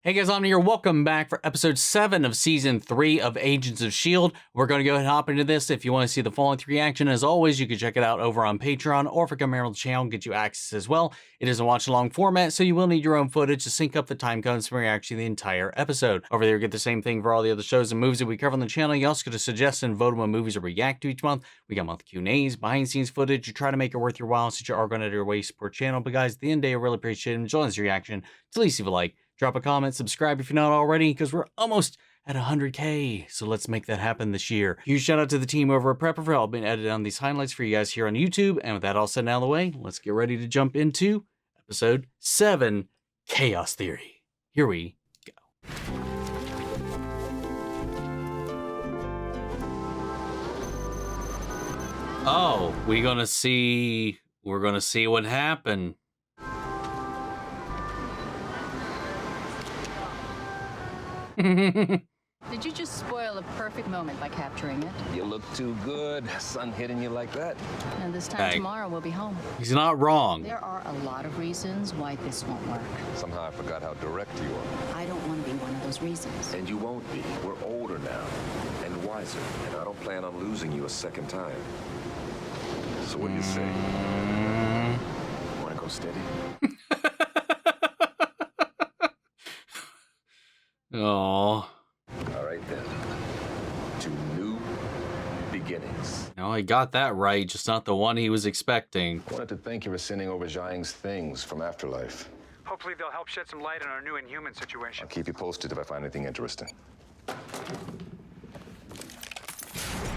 Hey guys, I'm here. Welcome back for episode 7 of season 3 of Agents of S.H.I.E.L.D. We're going to go ahead and hop into this. If you want to see the full-length reaction, as always, you can check it out over on Patreon, or if you come here on the channel, get you access as well. It is a watch-along format, so you will need your own footage to sync up the time codes for reaction to the entire episode. Over there, you get the same thing for all the other shows and movies that we cover on the channel. You also get to suggest and vote on what movies to react to each month. We got monthly Q&As, behind-the-scenes footage. You try to make it worth your while since you are going to do your way to support channel. But guys, at the end of the day, I really appreciate it. Enjoy this reaction. To at least leave a like. Drop a comment, subscribe if you're not already, because we're almost at 100K. So let's make that happen this year. Huge shout out to the team over at Prepper for helping edit on these highlights for you guys here on YouTube. And with that all said and out of the way, let's get ready to jump into episode 7, Chaos Theory. Here we go. Oh, we're gonna see what happened. Did you just spoil a perfect moment by capturing it? You look too good, sun hitting you like that. And this time tomorrow we'll be home. He's not wrong. There are a lot of reasons why this won't work. Somehow I forgot how direct you are. I don't want to be one of those reasons. And you won't be. We're older now, and wiser, and I don't plan on losing you a second time. So what do you say? Want to go steady? Oh. All right then. To new beginnings. No, he got that right, just not the one he was expecting. I wanted to thank you for sending over Zhang's things from Afterlife. Hopefully they'll help shed some light on our new Inhuman situation. I'll keep you posted if I find anything interesting.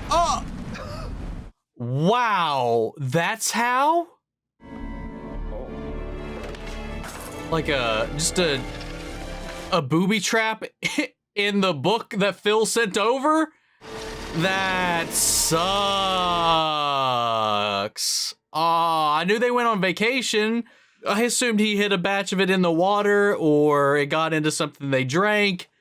Oh! Wow, that's how? Oh. Like just a booby trap in the book that Phil sent over? That sucks. Aw, I knew they went on vacation. I assumed he hid a batch of it in the water or it got into something they drank.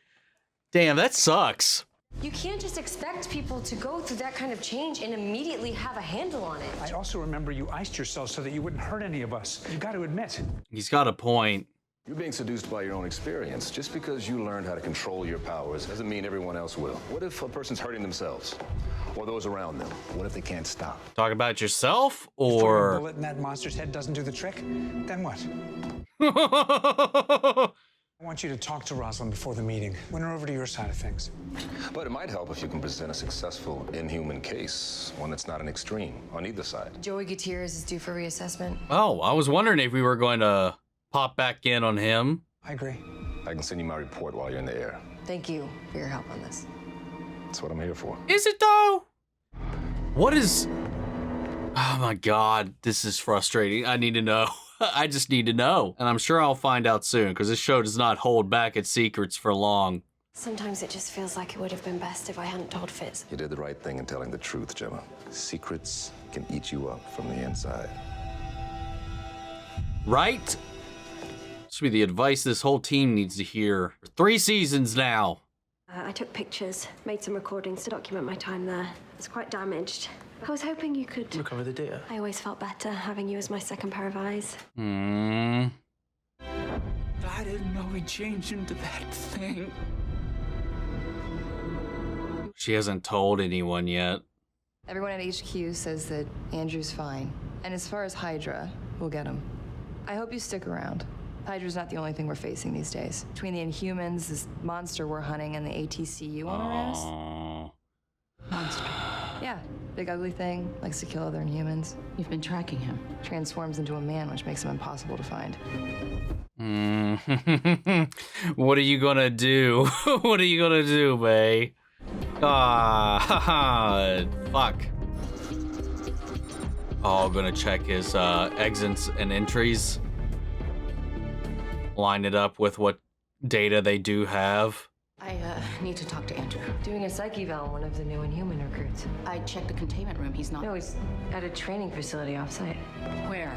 Damn, that sucks. You can't just expect people to go through that kind of change and immediately have a handle on it. I also remember you iced yourself so that you wouldn't hurt any of us. You got to admit. He's got a point. You're being seduced by your own experience. Just because you learned how to control your powers doesn't mean everyone else will. What if a person's hurting themselves? Or those around them? What if they can't stop? Talk about yourself, If throwing a or... bullet in that monster's head doesn't do the trick, then what? I want you to talk to Rosalind before the meeting. Win her over to your side of things. But it might help if you can present a successful Inhuman case, one that's not an extreme on either side. Joey Gutierrez is due for reassessment. Oh, I was wondering if we were going to pop back in on him. I agree. I can send you my report while you're in the air. Thank you for your help on this. That's what I'm here for. Is it though? What is... Oh my God, this is frustrating. I need to know. I just need to know. And I'm sure I'll find out soon, because this show does not hold back its secrets for long. Sometimes it just feels like it would have been best if I hadn't told Fitz. You did the right thing in telling the truth, Jemma. Secrets can eat you up from the inside. Right? This should be the advice this whole team needs to hear. For 3 seasons now. I took pictures, made some recordings to document my time there. It's quite damaged. I was hoping you could recover the data. I always felt better having you as my second pair of eyes. I didn't know we changed into that thing. She hasn't told anyone yet. Everyone at HQ says that Andrew's fine. And as far as Hydra, we'll get him. I hope you stick around. Hydra's not the only thing we're facing these days. Between the Inhumans, this monster we're hunting, and the ATCU on our ass. Monster. Yeah, big ugly thing, likes to kill other Inhumans. You've been tracking him. Transforms into a man, which makes him impossible to find. What are you gonna do? What are you gonna do, Bay? Ah, fuck. Oh, I'm gonna check his exits and entries. Line it up with what data they do have. I need to talk to Andrew. Doing a psych eval on one of the new Inhuman recruits. I checked the containment room. He's not. No, he's at a training facility offsite. Where?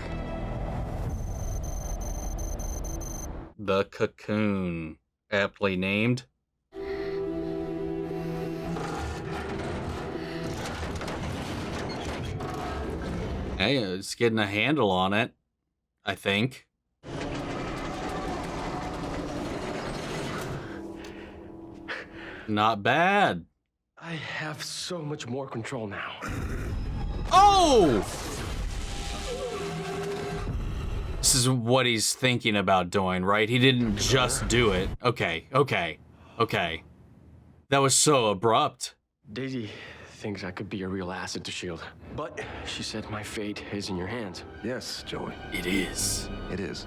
The Cocoon. Aptly named. Hey, it's getting a handle on it, I think. Not bad. I have so much more control now. Oh! This is what he's thinking about doing, right? He didn't just do it. Okay. That was so abrupt. Daisy thinks I could be a real asset to S.H.I.E.L.D. But she said my fate is in your hands. Yes, Joey. It is. It is.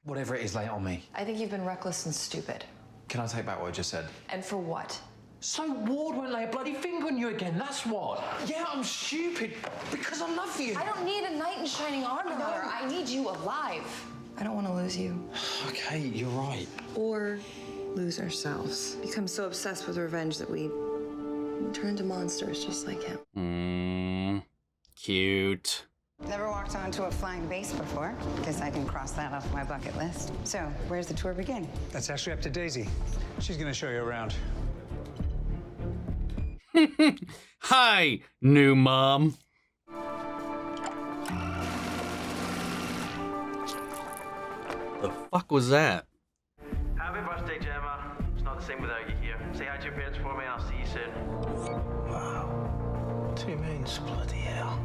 Whatever it is, lay it on me. I think you've been reckless and stupid. Can I take back what I just said? And for what? So Ward won't lay a bloody finger on you again, that's what. Yeah, I'm stupid because I love you. I don't need a knight in shining armor. I need you alive. I don't want to lose you. Okay, you're right. Or lose ourselves. Become so obsessed with revenge that we turn into monsters just like him. Cute. Never walked onto a flying base before. Guess I can cross that off my bucket list. So, where's the tour begin? That's actually up to Daisy. She's gonna show you around. Hi, new mom. The fuck was that? Happy birthday, Jemma. It's not the same without you here. Say hi to your parents for me and I'll see you soon. Wow. 2 moons, bloody hell.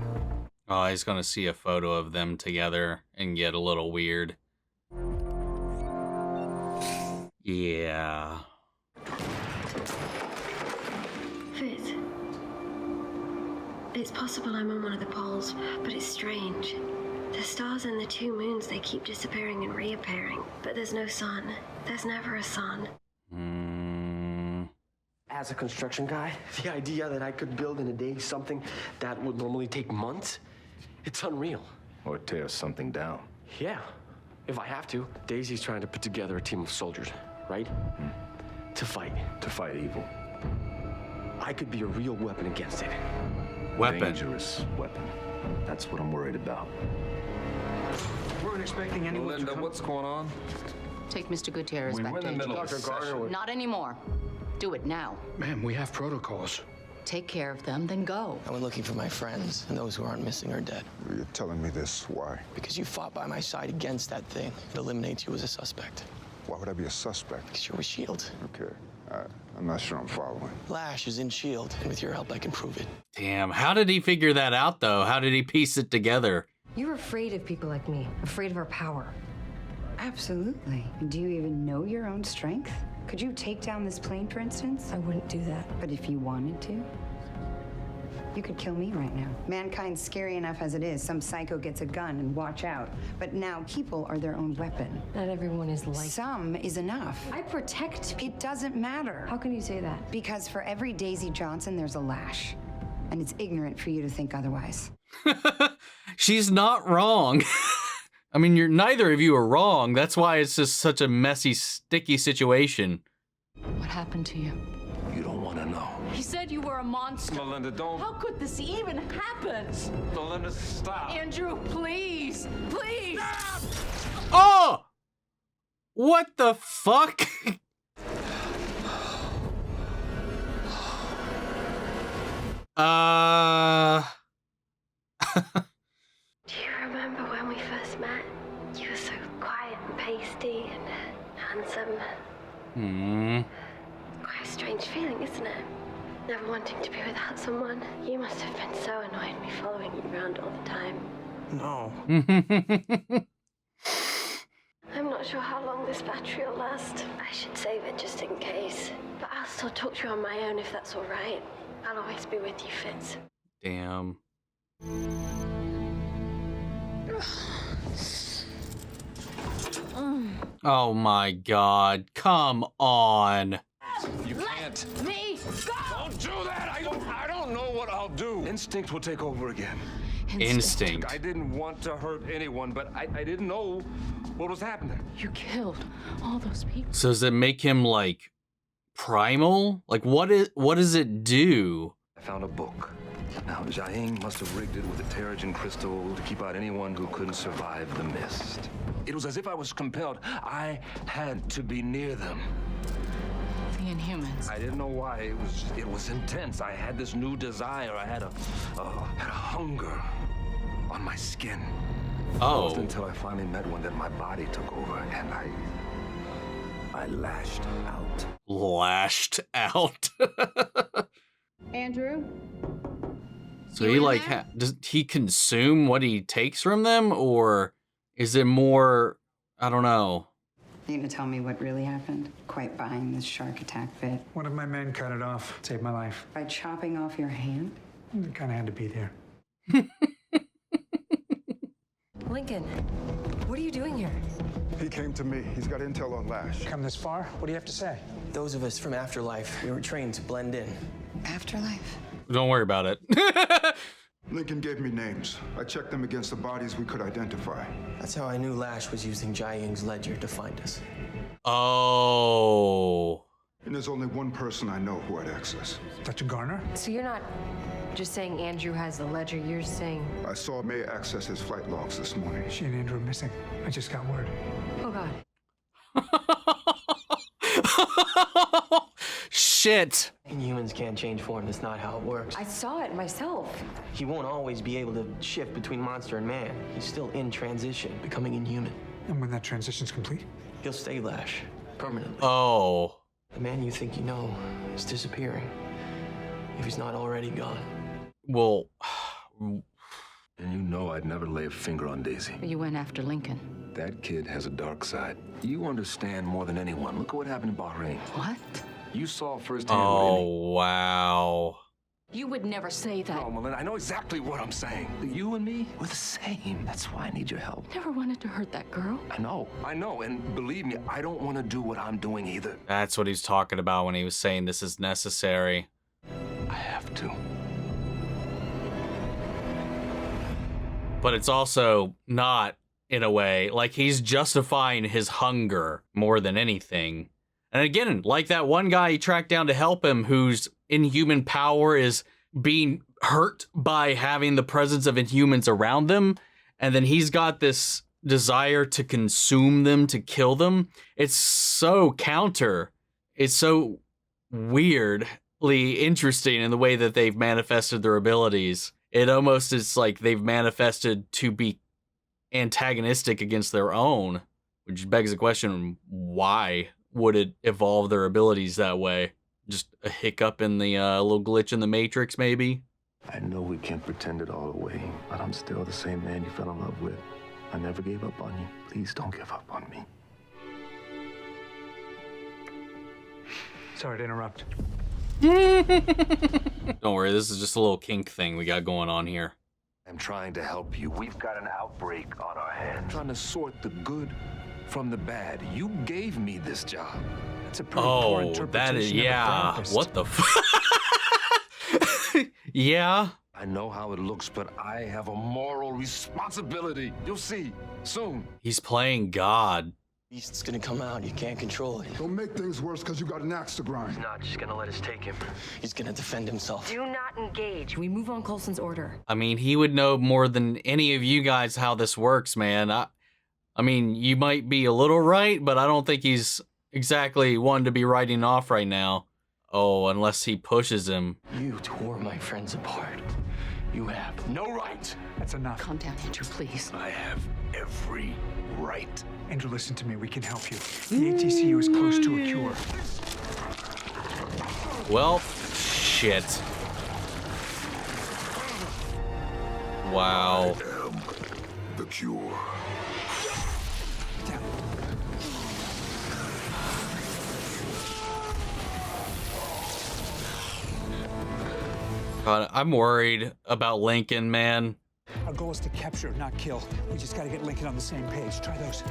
Oh, he's gonna see a photo of them together and get a little weird. Yeah. Fitz. It's possible I'm on one of the poles, but it's strange. The stars and the 2 moons, they keep disappearing and reappearing. But there's no sun. There's never a sun. As a construction guy, the idea that I could build in a day something that would normally take months, it's unreal. Or tear something down. Yeah, if I have to. Daisy's trying to put together a team of soldiers, right? To fight. To fight evil. I could be a real weapon against it. Weapon. Dangerous weapon. That's what I'm worried about. Weren't expecting anyone to Melinda, come. what's going on? Take Mr. Gutierrez We're back in to the middle Agent. of a session. Not anymore. Do it now. Ma'am, we have protocols. Take care of them, then go. I went looking for my friends, and those who aren't missing are dead. You're telling me this, why? Because you fought by my side against that thing. It eliminates you as a suspect. Why would I be a suspect? Because you're with S.H.I.E.L.D. Okay, I'm not sure I'm following. Lash is in S.H.I.E.L.D., and with your help, I can prove it. Damn, how did he figure that out, though? How did he piece it together? You're afraid of people like me, afraid of our power. Absolutely. Do you even know your own strength? Could you take down this plane, for instance? I wouldn't do that. But if you wanted to, you could kill me right now. Mankind's scary enough as it is. Some psycho gets a gun and watch out. But now people are their own weapon. Not everyone is like... Some is enough. I protect... It doesn't matter. How can you say that? Because for every Daisy Johnson, there's a Lash. And it's ignorant for you to think otherwise. She's not wrong. I mean, neither of you are wrong. That's why it's just such a messy, sticky situation. What happened to you? You don't want to know. He said you were a monster. Melinda, don't. How could this even happen? Melinda, stop. Andrew, please. Please. Stop! Oh! What the fuck? Do you remember when we first met? You were so quiet and pasty and handsome. Quite a strange feeling, isn't it? Never wanting to be without someone. You must have been so annoyed me following you around all the time. No. I'm not sure how long this battery will last. I should save it just in case. But I'll still talk to you on my own if that's all right. I'll always be with you, Fitz. Damn. Oh my god. Come on. You can't. Let me go! Don't do that! I don't know what I'll do. Instinct will take over again. Instinct. I didn't want to hurt anyone, but I didn't know what was happening. You killed all those people. So does it make him like primal? Like what does it do? I found a book. Now, Iain must have rigged it with a Terrigen crystal to keep out anyone who couldn't survive the mist. It was as if I was compelled. I had to be near them. The Inhumans. I didn't know why. It was intense. I had this new desire. I had a hunger on my skin. Oh. It wasn't until I finally met one that my body took over, and I lashed out. Lashed out. Andrew? So he like, does he consume what he takes from them, or is it more, I don't know. You gonna tell me what really happened? Quite behind this shark attack bit. One of my men cut it off. Saved my life. By chopping off your hand? It kind of had to be there. Lincoln, what are you doing here? He came to me. He's got intel on Lash. Come this far? What do you have to say? Those of us from Afterlife, we were trained to blend in. Afterlife? Don't worry about it. Lincoln gave me names. I checked them against the bodies we could identify. That's how I knew Lash was using Jiaying's ledger to find us. Oh. And there's only one person I know who had access. Dr. Garner? So you're not just saying Andrew has the ledger, you're saying... I saw May access his flight logs this morning. She and Andrew are missing. I just got word. Oh, God. Shit. Inhumans can't change form. That's not how it works. I saw it myself. He won't always be able to shift between monster and man. He's still in transition, becoming inhuman. And when that transition's complete? He'll stay Lash, permanently. Oh. The man you think you know is disappearing, if he's not already gone. Well... And you know I'd never lay a finger on Daisy. You went after Lincoln. That kid has a dark side. You understand more than anyone. Look at what happened in Bahrain. What? You saw firsthand. Oh, really. wow. You would never say that. No, Melinda, I know exactly what I'm saying. You and me, we're the same. That's why I need your help. Never wanted to hurt that girl. I know. And believe me, I don't want to do what I'm doing either. That's what he's talking about when he was saying this is necessary. I have to. But it's also not, in a way. Like, he's justifying his hunger more than anything. And again, like that one guy he tracked down to help him whose inhuman power is being hurt by having the presence of Inhumans around them. And then he's got this desire to consume them, to kill them. It's so counter. It's so weirdly interesting in the way that they've manifested their abilities. It almost is like they've manifested to be antagonistic against their own, which begs the question, why would it evolve their abilities that way? Just a hiccup in the little glitch in the Matrix, maybe? I know we can't pretend it all away, but I'm still the same man you fell in love with. I never gave up on you. Please don't give up on me. Sorry to interrupt. Don't worry, this is just a little kink thing we got going on here. I'm trying to help you. We've got an outbreak on our hands. I'm trying to sort the good from the bad. You gave me this job. It's a pretty poor interpretation that is, of a yeah. therapist. What the Yeah. I know how it looks, but I have a moral responsibility. You'll see soon. He's playing God. Beast's gonna come out. You can't control it. Don't make things worse because you got an axe to grind. He's not just gonna let us take him. He's gonna defend himself. Do not engage. We move on Coulson's order. I mean, he would know more than any of you guys how this works, man. I mean, you might be a little right, but I don't think he's exactly one to be writing off right now. Oh, unless he pushes him. You tore my friends apart. You have no right. That's enough. Calm down, Andrew, please. I have every right. Andrew, listen to me. We can help you. The ATCU is close to a cure. Well, shit. Wow. I am the cure. God, I'm worried about Lincoln, man. Our goal is to capture, not kill. We just got to get Lincoln on the same page. Try those.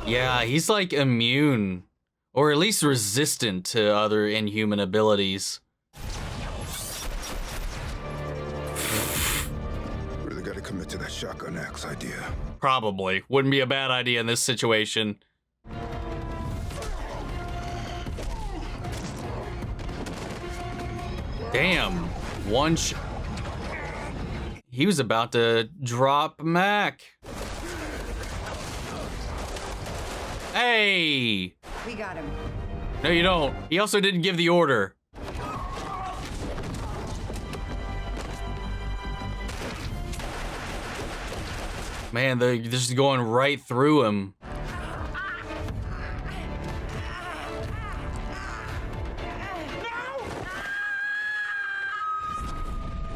Yeah, he's like immune, or at least resistant to other inhuman abilities. Really got to commit to that shotgun axe idea. Probably. Wouldn't be a bad idea in this situation. Damn. He was about to drop Mack. Hey! We got him. No, you don't. He also didn't give the order. Man, they're just going right through him.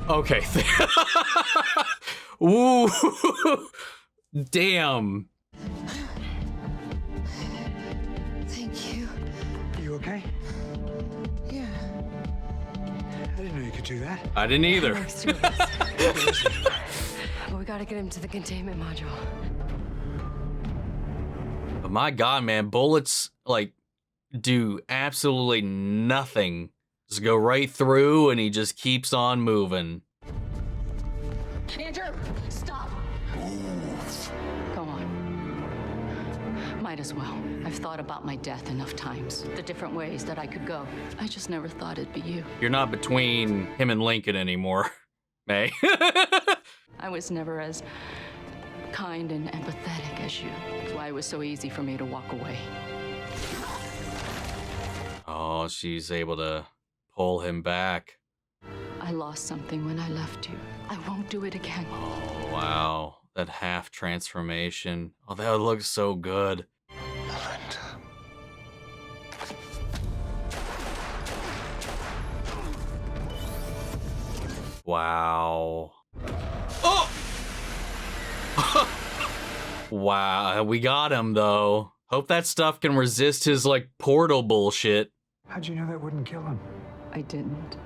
Okay. Ooh. Damn. Thank you. You okay? Yeah. I didn't know you could do that. I didn't either. But we gotta get him to the containment module. But my God, man, bullets like do absolutely nothing. Just go right through and he just keeps on moving. Andrew, stop. Go on. Might as well. I've thought about my death enough times. The different ways that I could go. I just never thought it'd be you. You're not between him and Lincoln anymore, May. I was never as kind and empathetic as you. That's why it was so easy for me to walk away. Oh, she's able to pull him back. I lost something when I left you. I won't do it again. Oh, wow. That half transformation. Oh, that looks so good. Melinda. Wow. Oh! Wow, we got him, though. Hope that stuff can resist his, like, portal bullshit. How'd you know that wouldn't kill him? I didn't.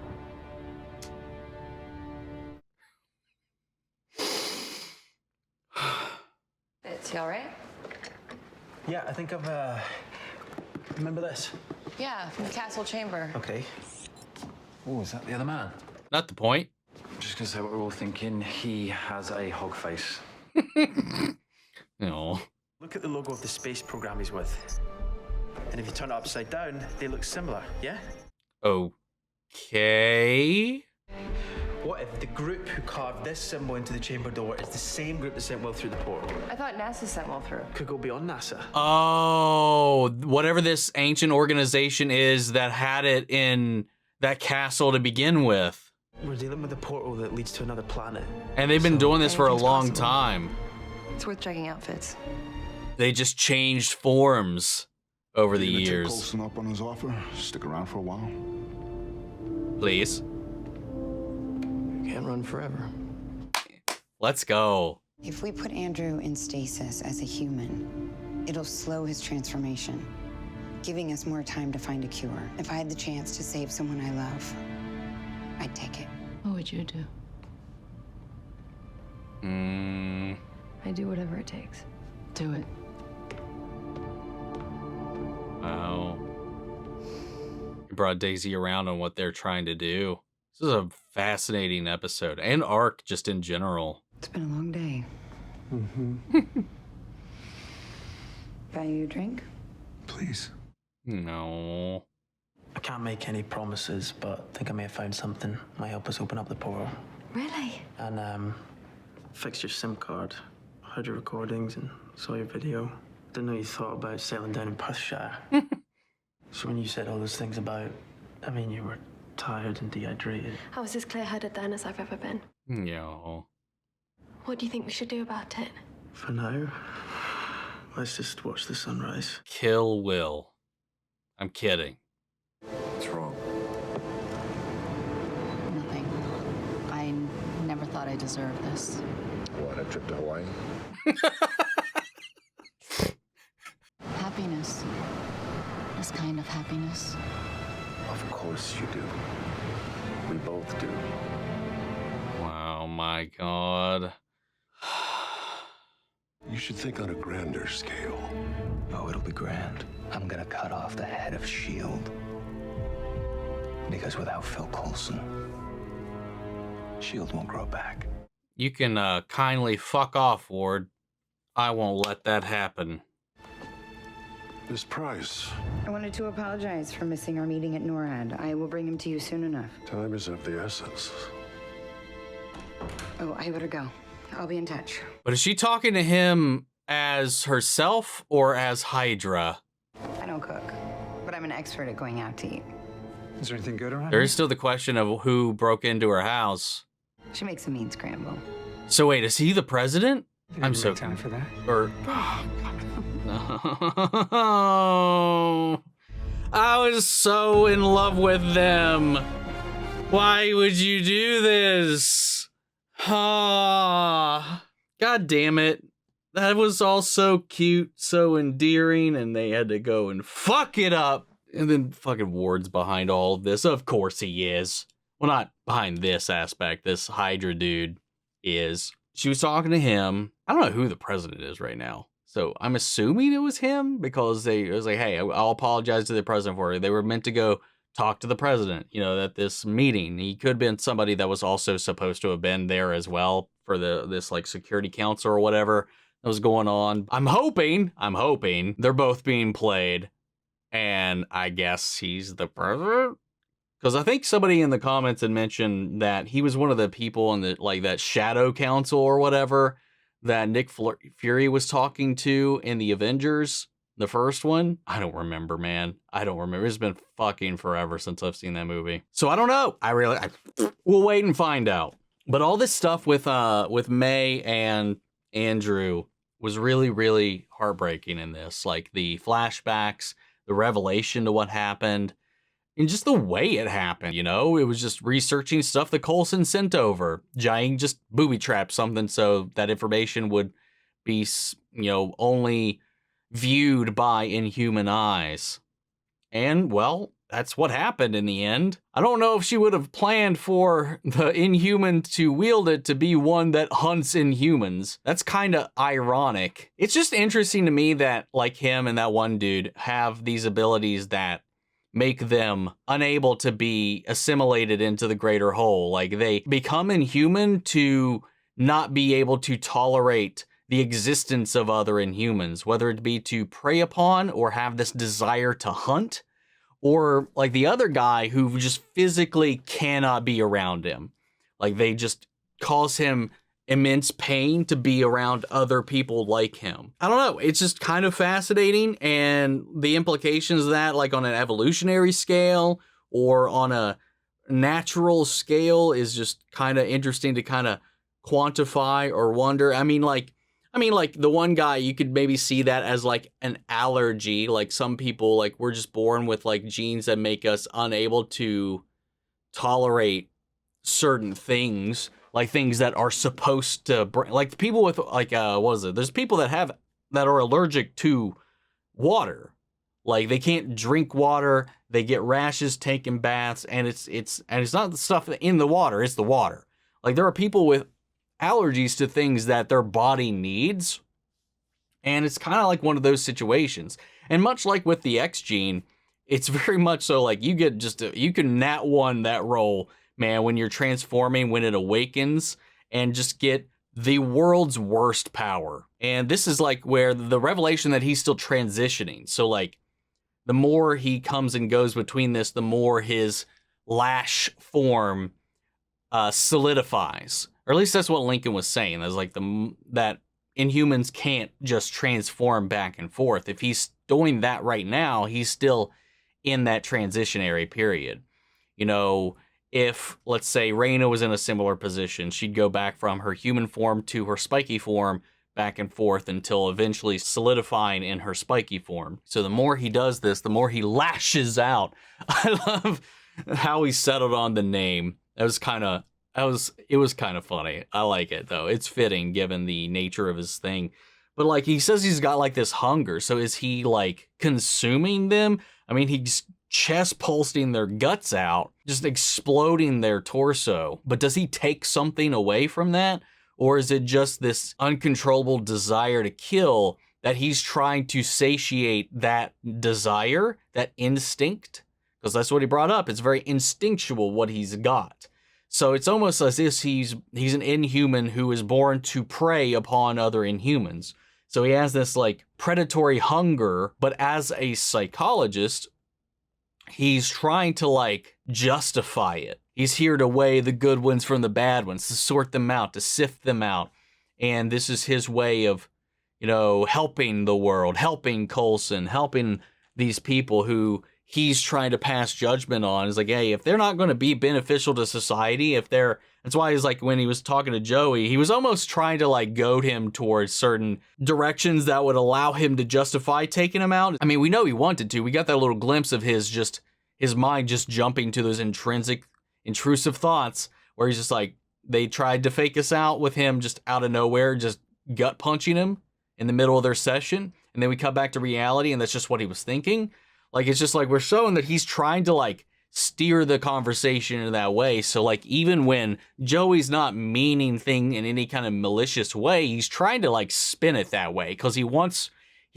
Fitz, you all right? Yeah, I think I've, remember this? Yeah, from the castle chamber. Okay. Oh, is that the other man? Not the point. I'm just gonna say what we're all thinking. He has a hog face. No. Look at the logo of the space program he's with. And if you turn it upside down, they look similar, yeah? Okay. What if the group who carved this symbol into the chamber door is the same group that sent Will through the portal? I thought NASA sent Will through. Could go beyond NASA. Oh, whatever this ancient organization is that had it in that castle to begin with. We're dealing with a portal that leads to another planet. And they've been doing this for a long time. It's worth checking out, Fitz. They just changed forms over the Take years. Coulson up on his offer. Stick around for a while. Please. Can't run forever. Let's go. If we put Andrew in stasis as a human, it'll slow his transformation, giving us more time to find a cure. If I had the chance to save someone I love, I'd take it. What would you do? I do whatever it takes. Do it. Wow. You brought Daisy around on what they're trying to do. This is a fascinating episode, and arc just in general. It's been a long day. Buy you a drink? Please. No. I can't make any promises, but I think I may have found something. Might help us open up the portal. Really? And, fixed your SIM card. Heard your recordings and saw your video. Didn't know you thought about settling down in Perthshire. So when you said all those things about, I mean, you were tired and dehydrated. I was as clear-headed then as I've ever been. No. What do you think we should do about it? For now, let's just watch the sunrise. Kill Will. I'm kidding. What's wrong? Nothing. I never thought I deserved this. What, a trip to Hawaii? Happiness. This kind of happiness. Of course you do. We both do. Wow, my God. You should think on a grander scale. Oh, it'll be grand. I'm gonna cut off the head of S.H.I.E.L.D. Because without Phil Coulson, S.H.I.E.L.D. won't grow back. You can kindly fuck off, Ward. I won't let that happen. Miss Price. I wanted to apologize for missing our meeting at NORAD. I will bring him to you soon enough. Time is of the essence. Oh, I better go. I'll be in touch. But is she talking to him as herself or as Hydra? I don't cook. an expert at going out to eat. Is there anything good around There is still the question of who broke into her house. She makes a mean scramble. So wait, is he the president? I'm so time for that. Or no. I was so in love with them. Why would you do this? Ah, God damn it. That was all so cute, so endearing, and they had to go and fuck it up. And then fucking Ward's behind all of this. Of course he is. Well, not behind this aspect. This Hydra dude is. She was talking to him. I don't know who the president is right now. So I'm assuming it was him because it was like, hey, I'll apologize to the president for it. They were meant to go talk to the president, at this meeting. He could have been somebody that was also supposed to have been there as well for this like security council or whatever that was going on. I'm hoping they're both being played. And I guess he's the president? Because I think somebody in the comments had mentioned that he was one of the people in the that Shadow Council or whatever that Nick Fury was talking to in the Avengers, the first one. I don't remember, man. I don't remember. It's been fucking forever since I've seen that movie. So I don't know. We'll wait and find out. But all this stuff with May and Andrew was really, really heartbreaking in this. Like the flashbacks, the revelation to what happened, and just the way it happened, it was just researching stuff that Coulson sent over. Iain just booby-trapped something so that information would be, only viewed by inhuman eyes. And, well, that's what happened in the end. I don't know if she would have planned for the inhuman to wield it to be one that hunts inhumans. That's kind of ironic. It's just interesting to me that, like him and that one dude, have these abilities that make them unable to be assimilated into the greater whole. Like, they become inhuman to not be able to tolerate the existence of other inhumans, whether it be to prey upon or have this desire to hunt, or like the other guy who just physically cannot be around him. Like, they just cause him immense pain to be around other people like him. I don't know. It's just kind of fascinating. And the implications of that, like on an evolutionary scale or on a natural scale, is just kind of interesting to kind of quantify or wonder. I mean, like the one guy, you could maybe see that as like an allergy. Like some people, like we're just born with like genes that make us unable to tolerate certain things, like things that are supposed to bring, like people with like, there's people that are allergic to water. Like they can't drink water. They get rashes taking baths, and it's not the stuff in the water. It's the water. Like there are people with allergies to things that their body needs, and it's kind of like one of those situations. And much like with the X gene, it's very much so like you can nat one that role, man, when you're transforming, when it awakens, and just get the world's worst power. And this is like where the revelation that he's still transitioning. So like the more he comes and goes between this, the more his lash form solidifies. Or at least that's what Lincoln was saying. That's like that Inhumans can't just transform back and forth. If he's doing that right now, he's still in that transitionary period. If, let's say, Raina was in a similar position, she'd go back from her human form to her spiky form, back and forth until eventually solidifying in her spiky form. So the more he does this, the more he lashes out. I love how he settled on the name. It was kind of funny. I like it though. It's fitting given the nature of his thing. But like he says he's got like this hunger. So is he like consuming them? I mean, he's chest pulsing their guts out, just exploding their torso. But does he take something away from that? Or is it just this uncontrollable desire to kill that he's trying to satiate that desire, that instinct? Because that's what he brought up. It's very instinctual what he's got. So it's almost as if he's an inhuman who is born to prey upon other inhumans. So he has this like predatory hunger, but as a psychologist, he's trying to like justify it. He's here to weigh the good ones from the bad ones, to sort them out, to sift them out. And this is his way of, helping the world, helping Coulson, helping these people who he's trying to pass judgment on. It's like, hey, if they're not going to be beneficial to society, that's why he's like, when he was talking to Joey, he was almost trying to like goad him towards certain directions that would allow him to justify taking him out. I mean, we know he wanted to. We got that little glimpse of his mind just jumping to those intrusive thoughts where he's just like, they tried to fake us out with him just out of nowhere, just gut punching him in the middle of their session. And then we come back to reality and that's just what he was thinking. Like, it's just like, we're showing that he's trying to like steer the conversation in that way. So like, even when Joey's not meaning thing in any kind of malicious way, he's trying to like spin it that way. Cause he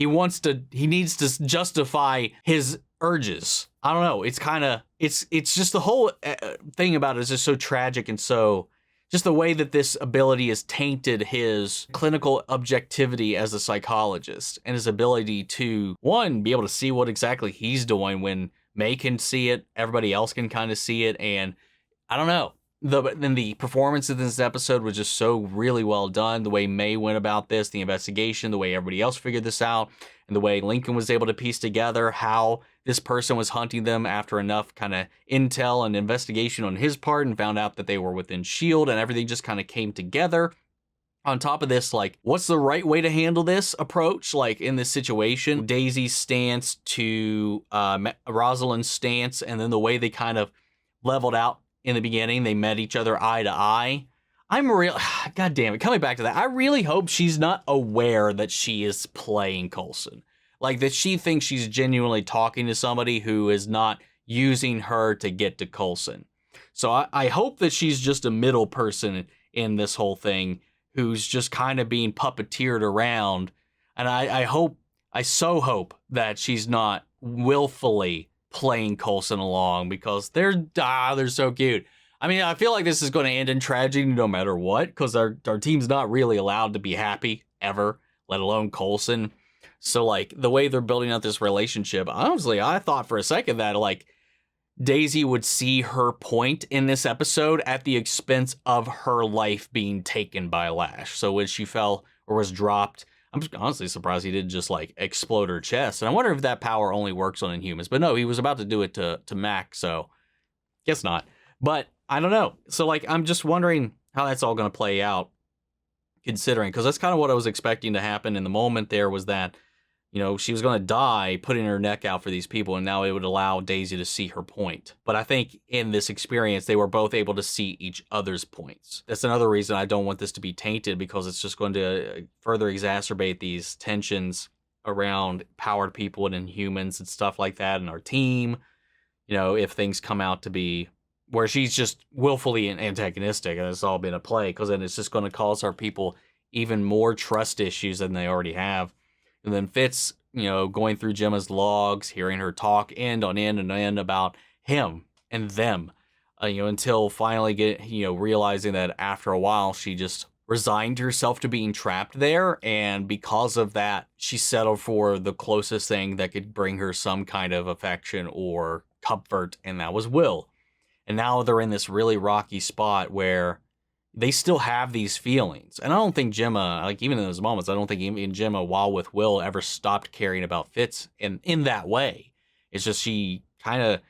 needs to justify his urges. I don't know. It's just the whole thing about it is just so tragic. And so just the way that this ability has tainted his clinical objectivity as a psychologist and his ability to, one, be able to see what exactly he's doing when May can see it, everybody else can kind of see it, and I don't know. Then the performance of this episode was just so really well done. The way May went about this, the investigation, the way everybody else figured this out, and the way Lincoln was able to piece together how this person was hunting them after enough kind of intel and investigation on his part and found out that they were within S.H.I.E.L.D. and everything just kind of came together. On top of this, like, what's the right way to handle this approach? Like, in this situation, Daisy's stance to Rosalind's stance, and then the way they kind of leveled out in the beginning, they met each other eye to eye. God damn it, coming back to that, I really hope she's not aware that she is playing Coulson. Like, that she thinks she's genuinely talking to somebody who is not using her to get to Coulson. So I hope that she's just a middle person in this whole thing who's just kind of being puppeteered around. And I so hope that she's not willfully playing Coulson along, because they're so cute. I mean, I feel like this is going to end in tragedy no matter what, because our team's not really allowed to be happy ever, let alone Coulson. So, like, the way they're building out this relationship, honestly, I thought for a second that, like, Daisy would see her point in this episode at the expense of her life being taken by Lash. So when she fell or was dropped, I'm honestly surprised he didn't just, like, explode her chest. And I wonder if that power only works on Inhumans. But no, he was about to do it to Mack, so guess not. But I don't know. So, like, I'm just wondering how that's all going to play out, considering, because that's kind of what I was expecting to happen in the moment there, was that, you know, she was going to die putting her neck out for these people, and now it would allow Daisy to see her point. But I think in this experience, they were both able to see each other's points. That's another reason I don't want this to be tainted, because it's just going to further exacerbate these tensions around powered people and Inhumans and stuff like that in our team. You know, if things come out to be where she's just willfully antagonistic and it's all been a play, because then it's just going to cause our people even more trust issues than they already have. And then Fitz, you know, going through Jemma's logs, hearing her talk end on end and end about him and them, you know, until finally realizing that after a while she just resigned herself to being trapped there. And because of that, she settled for the closest thing that could bring her some kind of affection or comfort, and that was Will. And now they're in this really rocky spot where they still have these feelings. And I don't think Jemma, like, even in those moments, I don't think even Jemma, while with Will, ever stopped caring about Fitz in that way. It's just she kind of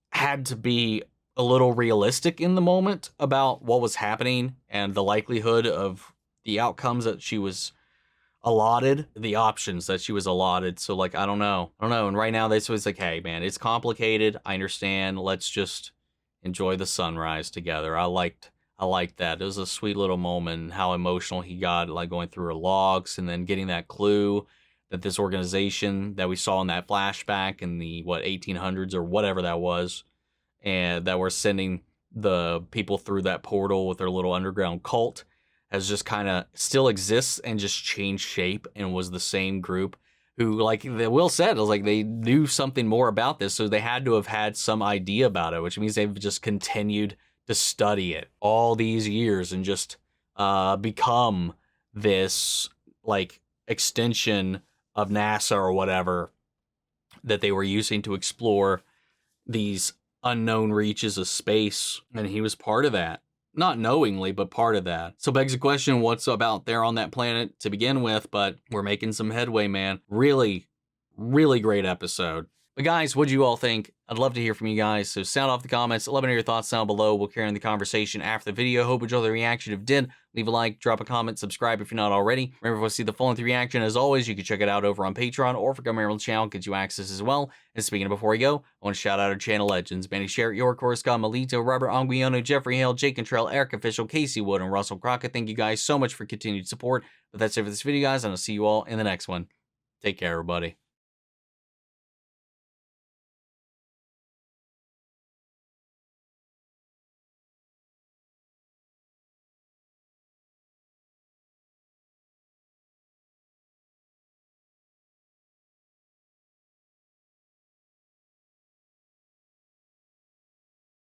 had to be a little realistic in the moment about what was happening and the likelihood of the outcomes that she was allotted, the options that she was allotted. So, like, I don't know. And right now, it's like, hey, man, it's complicated. I understand. Let's just enjoy the sunrise together. I liked that. It was a sweet little moment, how emotional he got, like going through her logs and then getting that clue that this organization that we saw in that flashback in the, 1800s or whatever that was, and that we're sending the people through that portal with their little underground cult, has just kind of still exists and just changed shape and was the same group who, like Will said, it was like they knew something more about this, so they had to have had some idea about it, which means they've just continued to study it all these years and just become this, like, extension of NASA or whatever that they were using to explore these unknown reaches of space. And he was part of that, not knowingly, but part of that. So begs the question, what's about there on that planet to begin with? But we're making some headway, man. Really, really great episode. But guys, what do you all think? I'd love to hear from you guys, so sound off the comments. Let me know your thoughts down below. We'll carry on the conversation after the video. Hope you enjoyed the reaction. If you did, leave a like, drop a comment, subscribe if you're not already. Remember, if you want to see the full-length reaction, as always, you can check it out over on Patreon, or if you come here on the channel, get you access as well. And speaking of before we go, I want to shout out our channel legends: Benny Sherritt, York, Scott, Melito, Robert Anguiano, Jeffrey Hale, Jake Cantrell, Eric Official, Casey Wood, and Russell Crockett. Thank you guys so much for continued support. But that's it for this video, guys, and I'll see you all in the next one. Take care, everybody.